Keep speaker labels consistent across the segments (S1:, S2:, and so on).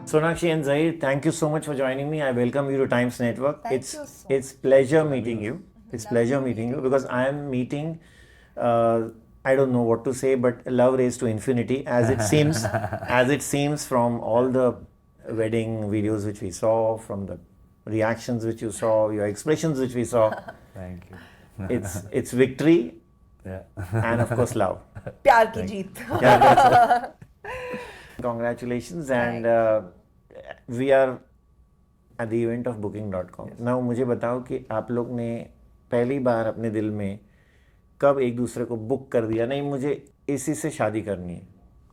S1: Sonakshi and Zaheer, thank you so much for joining me. I welcome you to Times Network.
S2: Thank you so much.
S1: It's pleasure meeting you. It's pleasure meeting you because I am meeting. I don't know what to say, but love raised to infinity, as it seems, as it seems from all the wedding videos which we saw, from the reactions which you saw, your expressions which we saw.
S3: Thank you.
S1: It's victory
S3: Yeah.
S1: and of course love.
S2: प्यार की जीत.
S1: Yeah, that's it. Congratulations, and we are at the event of booking.com. Now मुझे बताओ कि आप लोग ने पहली बार अपने दिल में कब एक दूसरे को बुक कर दिया, नहीं मुझे इसी से शादी करनी है?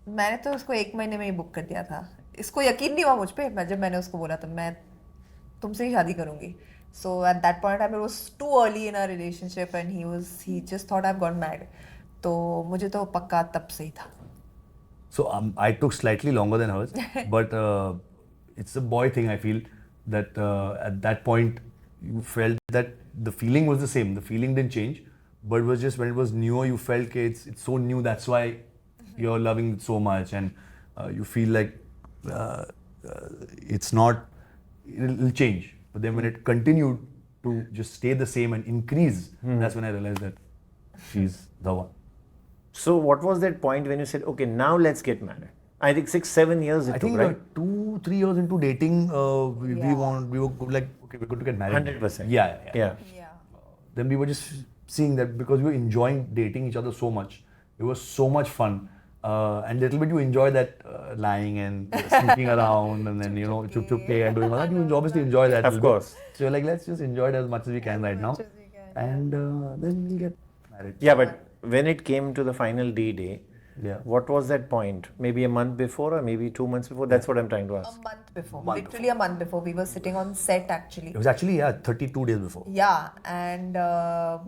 S2: मैंने तो उसको 1 महीने में ही बुक कर दिया था. इसको यकीन नहीं हुआ मुझ पे. जब मैंने उसको बोला था मैं तुमसे ही शादी करूंगी. So at that point in time it was too early in our relationship and he just thought I've gone mad. तो मुझे तो पक्का तब से ही था.
S3: So I took slightly longer than hers, but it's a boy thing. I feel that at that point you felt that the feeling was the same. The feeling didn't change, but it was just when it was newer, you felt that it's so new. That's why you're loving it so much, and you feel like it's not. It'll change. But then when it continued to just stay the same and increase, that's when I realized that she's the one.
S1: So what was that point when you said, okay, now let's get married? I think 6-7 years it
S3: I
S1: took,
S3: think
S1: right?
S3: 2-3 years into dating, we were like, okay, we're going to get married.
S1: 100%.
S3: Yeah.
S1: Yeah.
S2: Yeah.
S3: Then we were just seeing that because we were enjoying dating each other so much. It was so much fun. And little bit you enjoy that lying and sneaking around and then, chup play and doing all that. You obviously enjoy that.
S1: Of course.
S3: So you're like, let's just enjoy it as much as we can right now.
S2: Much as we can.
S3: And then we'll get married.
S1: Yeah, but when it came to the final D-Day,
S3: Yeah.
S1: what was that point? Maybe a month before or maybe 2 months before? That's what I'm trying to
S2: A
S1: ask.
S2: month before. Literally a month before. We were sitting on set actually.
S3: It was actually, 32 days before.
S2: Yeah, and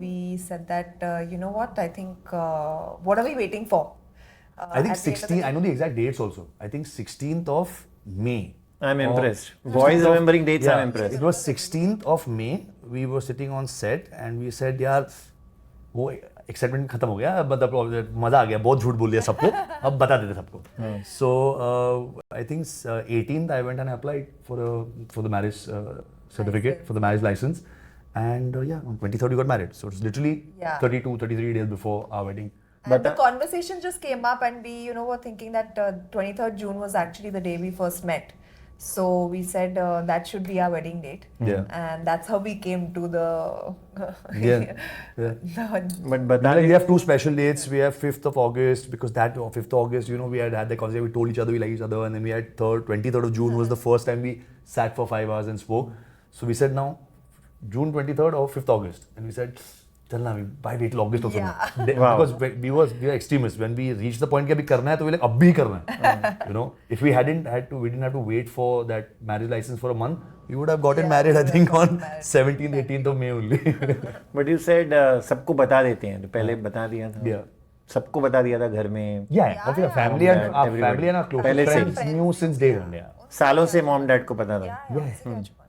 S2: we said that, you know what, I think, what are we waiting for?
S3: I think
S2: at the end of the
S3: 16, I
S2: day.
S3: know the exact dates also. I think 16th of May.
S1: I'm
S3: Or-
S1: impressed. Boys remembering dates, I'm impressed.
S3: It was 16th of May. We were sitting on set and we said, यार वो excitement खत्म हो गया, मतलब मजा आ गया, बहुत झूठ बोल दिया सबको, अब बता देते सबको. So I think 18th I went and applied for the marriage certificate, for the marriage license, and on 23rd we got married. So it's literally
S2: Yeah.
S3: 33 days before our wedding.
S2: And the conversation just came up and we, were thinking that 23rd June was actually the day we first met. So we said that should be our wedding date.
S3: Yeah.
S2: And that's how we came to the...
S3: Yeah.
S1: But bata
S3: We have two special dates. We have 5th of August because that 5th of August, we had the concept. We told each other we like each other, and then we had 23rd of June was the first time we sat for 5 hours and spoke. So we said now June 23rd or 5th August, and we said, "Chal na, why wait till August also?"
S2: Yeah.
S1: Wow.
S3: Because we were extremists. When we reached the point कि अभी करना है तो we like अभी करना है. If we didn't have to wait for that marriage license for a month, we would have gotten married. I think on 17th, 18th of May only.
S1: But you said सबको बता देते हैं, तो पहले बता दिया था.
S3: Yeah.
S1: सबको बता दिया था घर में.
S3: Obviously, family and our
S1: Everybody.
S3: family and our close
S1: पहले से.
S3: friends knew since day one. Yeah.
S1: सालों से mom dad को पता था.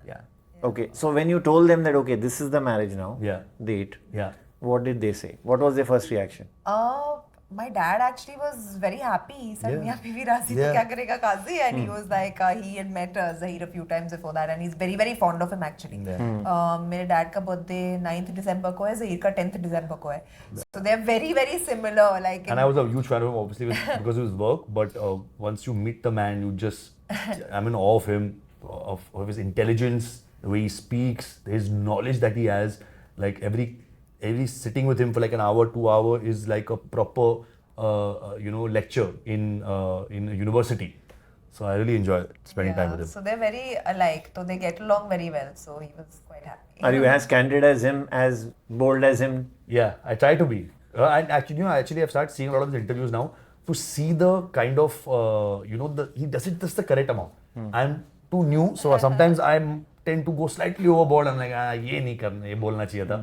S3: Yeah.
S1: Okay, so when you told them that okay, this is the marriage now,
S3: Yeah.
S1: date,
S3: Yeah.
S1: what did they say? What was their first reaction?
S2: My dad actually was very happy. He said,
S3: Yeah.
S2: "Mia bibi Razi to
S3: Yeah.
S2: kya karega Kazi?" And he was like, he had met Zaheer a few times before that, and he's very, very fond of him actually. मेरे dad का birthday 9th December को है, Zaheer का 10th December को है. So they're very, very similar. Like.
S3: And I was a huge fan of him, obviously, because of his work. But once you meet the man, you just, I'm in awe of him, of his intelligence, the way he speaks, his knowledge that he has. Like every sitting with him for like an hour, 2 hours is like a proper, lecture in a university. So I really enjoy spending time with him.
S2: So they're very alike. So they get along very well. So he was quite happy.
S1: Are you as candid as him, as bold as him?
S3: Yeah, I try to be. And actually, I've started seeing a lot of his interviews now to see the kind of, he does it just the correct amount. I'm too new, so sometimes I tend to go slightly overboard. I'm like, ये नहीं करना, ये बोलना चाहिए था.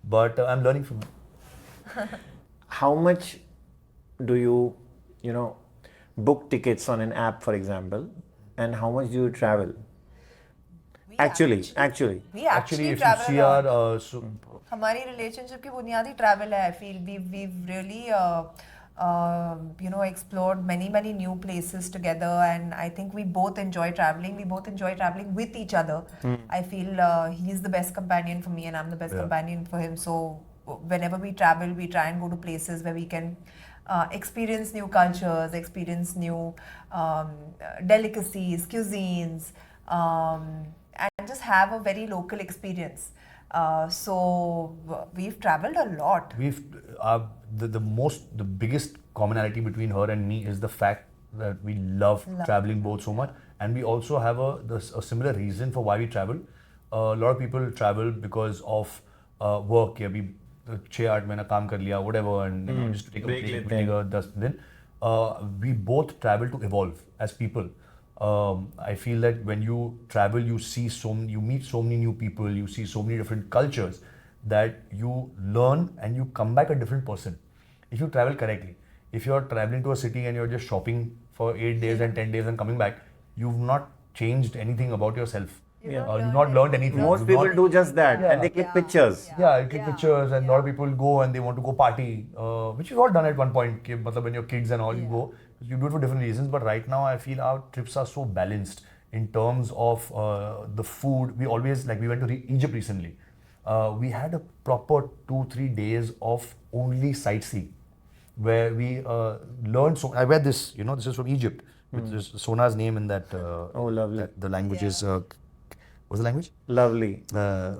S3: But I'm learning from him.
S1: How much do you, book tickets on an app, for example, and how much do you travel?
S2: We
S1: Actually.
S2: We actually
S3: Actually, if you
S2: travel
S3: see
S2: a lot.
S3: our
S2: हमारी relationship की बुनियादी travel है. I feel we've really explored many new places together, and I think we both enjoy traveling. We both enjoy traveling with each other. I feel he's the best companion for me and I'm the best companion for him. So whenever we travel, we try and go to places where we can experience new cultures, experience new delicacies, cuisines, and just have a very local experience. So we've traveled a lot.
S3: We've the biggest commonality between her and me is the fact that we love traveling both so much, and we also have a similar reason for why we travel. A lot of people travel because of work. Yeah, we 6-8 महीना काम कर लिया, whatever, and just to take a break, take a 10 दिन. We both travel to evolve as people. I feel that when you travel, you meet so many new people, you see so many different cultures that you learn and you come back a different person. If you travel correctly, if you're traveling to a city and you're just shopping for 8 days and 10 days and coming back, you've not changed anything about yourself. You've not learned anything.
S1: Most people do just that, and they click pictures.
S3: Yeah, click pictures, and a lot of people go and they want to go party, which we've all done at one point. When you're kids and all, you go. You do it for different reasons, but right now I feel our trips are so balanced in terms of the food. We always, we went to Egypt recently. We had a proper 2-3 days of only sightseeing, where we learned. So I read this, this is from Egypt, which is Sona's name in that.
S1: Oh, lovely.
S3: The language is. What's the language?
S1: Lovely.
S3: No.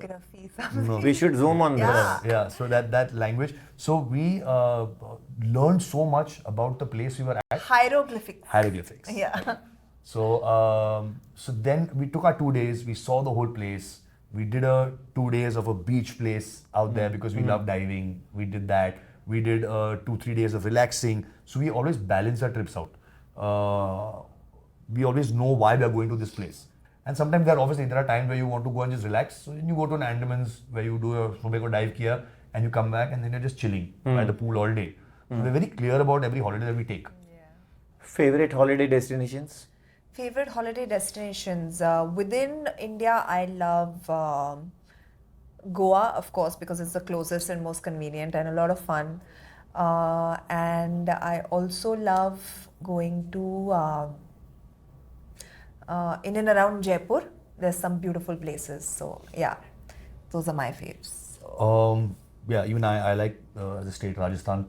S1: We should zoom on this.
S3: Yeah, so that language. So we learned so much about the place we were at. Hieroglyphics.
S2: Yeah.
S3: So then we took our 2 days. We saw the whole place. We did 2 days of a beach place out there because we love diving. We did that. We did 2-3 days of relaxing. So we always balance our trips out. We always know why we are going to this place. And sometimes there are times where you want to go and just relax. So then you go to an Andamans where you do a dive kiya, and you come back and then you're just chilling by the pool all day. So we're very clear about every holiday that we take.
S1: Favorite holiday destinations?
S2: Favorite holiday destinations? Within India, I love Goa, of course, because it's the closest and most convenient and a lot of fun. And I also love going to in and around Jaipur. There's some beautiful places. So yeah, those are my faves.
S3: Even I like the state Rajasthan.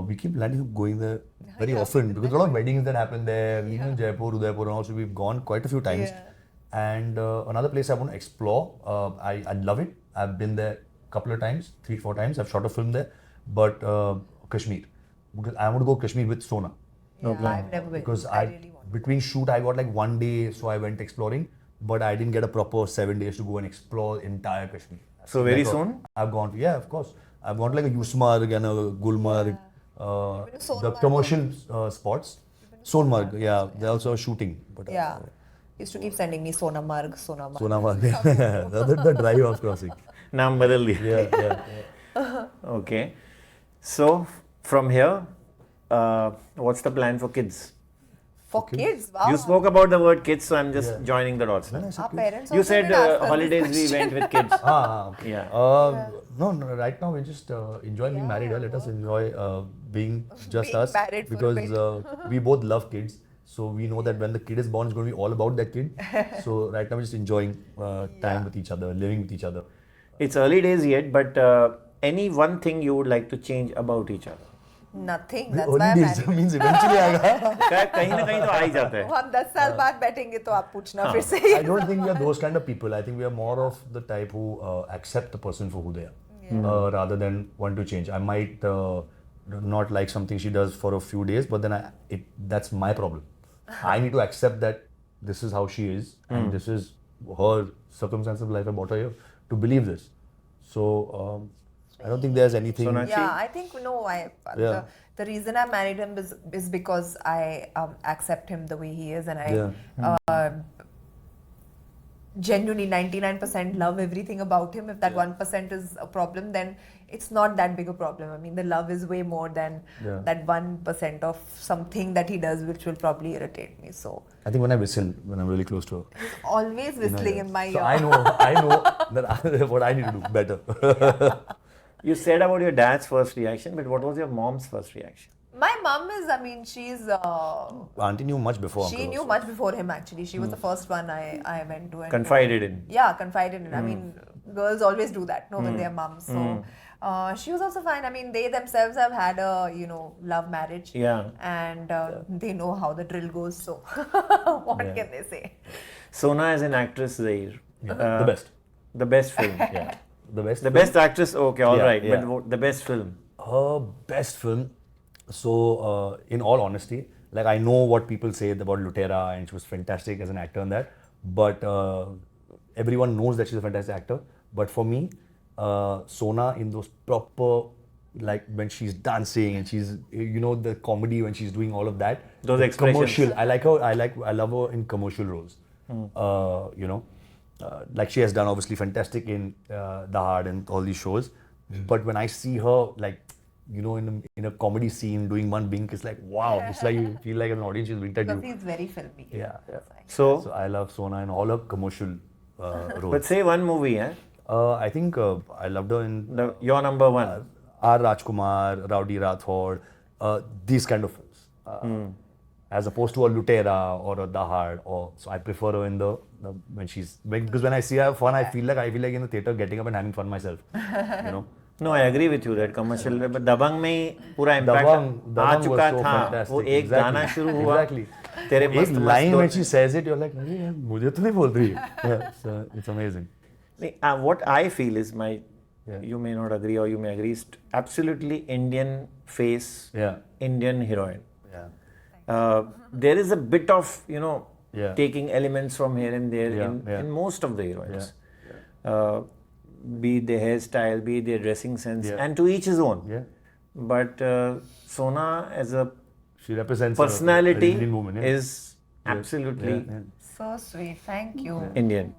S3: We keep going there very often because a lot of weddings that happen there. Even in Jaipur, Udaipur, and also we've gone quite a few times. And another place I want to explore. I love it. I've been there a couple of times, 3-4 times. I've shot a film there, but Kashmir, because I want to go Kashmir with Sona.
S2: Yeah, I've never been.
S3: Because
S2: I really want.
S3: Between shoot I got 1 day, so I went exploring, but I didn't get a proper 7 days to go and explore entire Kashmir.
S1: So very soon?
S3: I've gone to, of course. I've gone to a Yusmarg and a Gulmarg, the commercial spots. Sonmarg, they're also shooting. But,
S2: used to keep sending me Sonamarg.
S3: Sonamar, the drive of crossing.
S1: Naam badal diya.
S3: Yeah.
S1: Okay. So from here, what's the plan for kids?
S2: For kids? Wow.
S1: You spoke about the word kids, so I'm just joining the dots.
S2: Our parents
S1: You
S2: also
S1: said
S2: did ask us this
S1: holidays we
S2: question.
S1: went with kids.
S3: Okay.
S1: Yeah.
S3: No, right now we're just enjoying being married. Let us enjoy being just
S2: Being
S3: us,
S2: married for a
S3: because we both love kids. So we know that when the kid is born, it's going to be all about that kid. So right now we're just enjoying time with each other, living with each other.
S1: It's early days yet, but any one thing you would like to change about each other?
S2: Nothing. That's why I'm married.
S3: Means eventually आएगा.
S1: कहीं ना कहीं तो आ ही जाता है.
S2: हम 10 साल बाद बैठेंगे तो आप पूछना फिर से.
S3: I don't think we are those kind of people. I think we are more of the type who accept the person for who they are, rather than want to change. I might not like something she does for a few days, but then that's my problem. I need to accept that this is how she is, and this is her circumstance of life. I brought her here to believe this. So I don't think there's anything.
S1: Sonakshi?
S2: Yeah, I think the reason I married him is because I accept him the way he is, and I genuinely 99% love everything about him. If that 1% is a problem, then it's not that big a problem. I mean, the love is way more than that 1% of something that he does, which will probably irritate me. So
S3: I think when I whistle, when I'm really close to her,
S2: he's always whistling in my ear.
S3: So I know that what I need to do better.
S1: You said about your dad's first reaction, but what was your mom's first reaction?
S2: My mom is, I mean, she's.
S3: Auntie knew much before.
S2: She
S3: uncle
S2: knew
S3: also.
S2: much before him actually. She was the first one I went to. And
S1: Confided in.
S2: Yeah, confided in. I mean, girls always do that, no, with their moms. So she was also fine. I mean, they themselves have had a, love marriage.
S1: Yeah.
S2: And they know how the drill goes. So what can they say?
S1: Sona as an actress, Zaheer.
S3: The best.
S1: The best film.
S3: Yeah. The best.
S1: The best actress, okay, all
S3: Yeah,
S1: right.
S3: yeah.
S1: But the best film.
S3: Her best film. So, in all honesty, like I know what people say about Lutera and she was fantastic as an actor and that, but everyone knows that she's a fantastic actor. But for me, Sona in those proper, like when she's dancing and she's, the comedy when she's doing all of that.
S1: Those
S3: the
S1: expressions.
S3: commercial. I like her. I love her in commercial roles. Like she has done obviously fantastic in The Hard and all these shows. But when I see her like, in a comedy scene doing one wink, it's like wow. It's like you feel like an audience is winked at
S2: Because
S3: you.
S2: he's very filmy.
S3: Yeah.
S1: So,
S3: So I love Sona in all her commercial roles.
S1: but say one movie, eh?
S3: I think I loved her in
S1: Your number one.
S3: R. Rajkumar, Rowdy Rathod, these kind of films. As opposed to a Lutera or a The Hard, so I prefer her in the because when I see her have fun, I feel like in the theater getting up and having fun myself.
S1: No, I agree with you that commercial. But Dabang में ही पूरा impact
S3: Dabang
S1: uh
S3: was
S1: चुका
S3: so
S1: था.
S3: fantastic.
S1: वो एक
S3: Exactly.
S1: गाना शुरू हुआ.
S3: Exactly.
S1: तेरे
S3: एक
S1: मस्त
S3: line when
S1: मस्त
S3: she says it, you're like, अरे यार, मुझे तो नहीं बोल रही है. Yeah, so it's amazing.
S1: What I feel is
S3: Yeah.
S1: you may not agree or you may agree, absolutely Indian face,
S3: Yeah.
S1: Indian heroine.
S3: Yeah.
S1: There is a bit of,
S3: Yeah.
S1: taking elements from here and there
S3: Yeah,
S1: in most of the heroines.
S3: Yeah.
S1: Be it their hairstyle, be it their dressing sense,
S3: Yeah.
S1: and to each his own.
S3: Yeah.
S1: But Sona as a
S3: She represents
S1: personality
S3: a Indian woman. Yeah.
S1: is absolutely
S3: Yeah.
S2: So sweet. Thank you.
S1: Indian.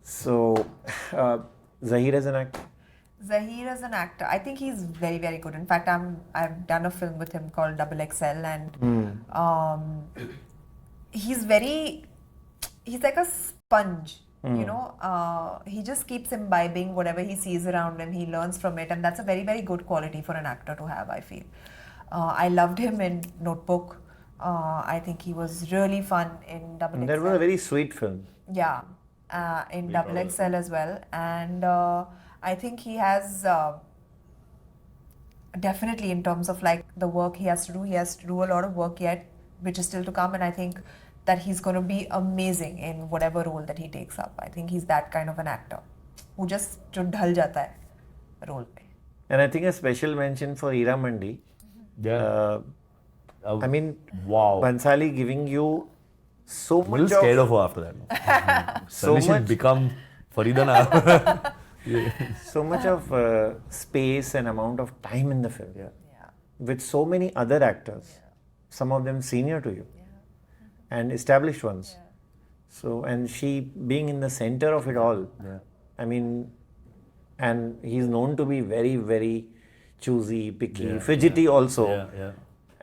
S1: So, Zaheer as an actor?
S2: Zaheer as an actor, I think he's very, very good. In fact, I've done a film with him called XXL, and he's like a sponge. He just keeps imbibing whatever he sees around him. He learns from it, and that's a very, very good quality for an actor to have, I feel. I loved him in Notebook. I think he was really fun in XXL.
S1: That was a very sweet film.
S2: Yeah, in XXL as well. And I think he has definitely, in terms of like the work he has to do a lot of work yet, which is still to come. And I think that he's going to be amazing in whatever role that he takes up. I think he's that kind of an actor who just jo dhal jata hai role pe.
S1: And I think a special mention for Ira Mandi.
S3: Yeah.
S1: I mean,
S3: Wow.
S1: Bhansali giving you so
S3: I'm a little
S1: much
S3: scared
S1: of
S3: of her after that.
S1: So
S3: Suddenly she'll
S1: much-
S3: become Farida now.
S1: so much of space and amount of time in the film.
S2: Yeah.
S1: With so many other actors, some of them senior to you and established ones. So, and she being in the center of it all.
S3: Yeah.
S1: I mean, and he's known to be very, very choosy, picky,
S3: Yeah,
S1: fidgety also.
S3: Yeah.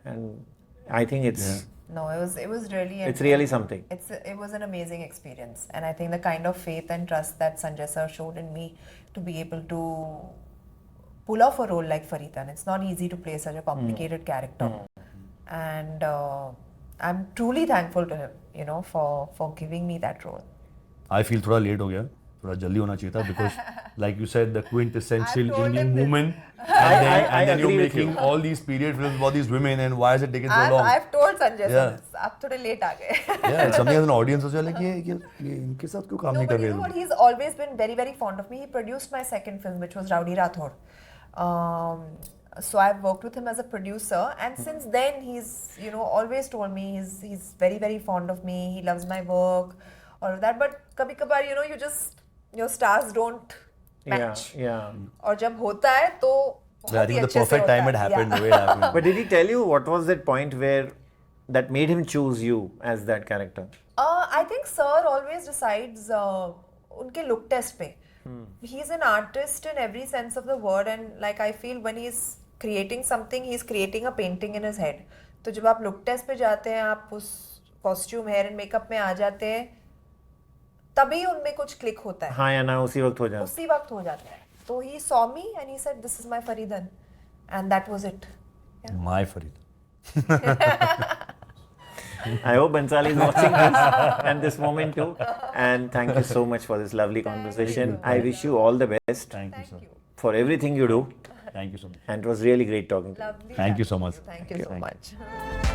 S1: And I think it's
S2: No, it was really.
S1: it's really something.
S2: It was an amazing experience, and I think the kind of faith and trust that Sanjay sir showed in me to be able to pull off a role like Farida, and it's not easy to play such a complicated character. And I'm truly thankful to him, for giving me that role.
S3: I feel थोड़ा late हो गया. थोड़ा जल्दी होना चाहिए था because, like you said, the quintessential
S2: I told
S3: Indian
S2: him this.
S3: woman,
S1: I
S3: and then you're
S1: agree with
S3: making
S1: you.
S3: all these period films about these women, and why is it taking so long?
S2: I've told Sanjay sir
S3: Yeah.
S2: this. आप थोड़े late आ गए.
S3: Yeah, it's something as an audience also like ये इनके साथ क्यों काम
S2: No,
S3: नहीं
S2: but
S3: कर
S2: you
S3: रहे
S2: know what?
S3: तुम?
S2: He's always been very, very fond of me. He produced my second film, which was Rowdy Rathod. So I've worked with him as a producer, and since then he's, always told me he's very, very fond of me. He loves my work, all of that. But kabhi-kabhar, you just your stars don't match.
S1: Yeah.
S2: और जब होता है तो
S3: I
S2: बहुत ही
S3: think the
S2: अच्छे से
S3: perfect
S2: होता
S3: time
S2: है.
S3: it happened,
S2: Yeah.
S3: the way it happened.
S1: But did he tell you what was that point where that made him choose you as that character?
S2: I think Sir always decides उनके look test पे. He's an artist in every sense of the word, and like I feel when he's creating something, he's creating a painting in his head. तो जब आप look test पे जाते हैं, आप उस costume, hair and makeup में आ जाते हैं, तभी उनमें कुछ click होता है.
S1: हाँ या ना उसी वक्त हो जाए.
S2: उसी वक्त हो जाता है. So he saw me and he said, "This is my Faridan," and that was it.
S3: My Farid.
S1: I hope Bansali is watching this and this moment too. And thank you so much for this lovely conversation. I wish you all the best
S3: Thank you, sir.
S1: for everything you do.
S3: Thank you so much.
S1: And it was really great talking to you.
S2: Lovely.
S3: Thank you so much.
S2: Thank you so much.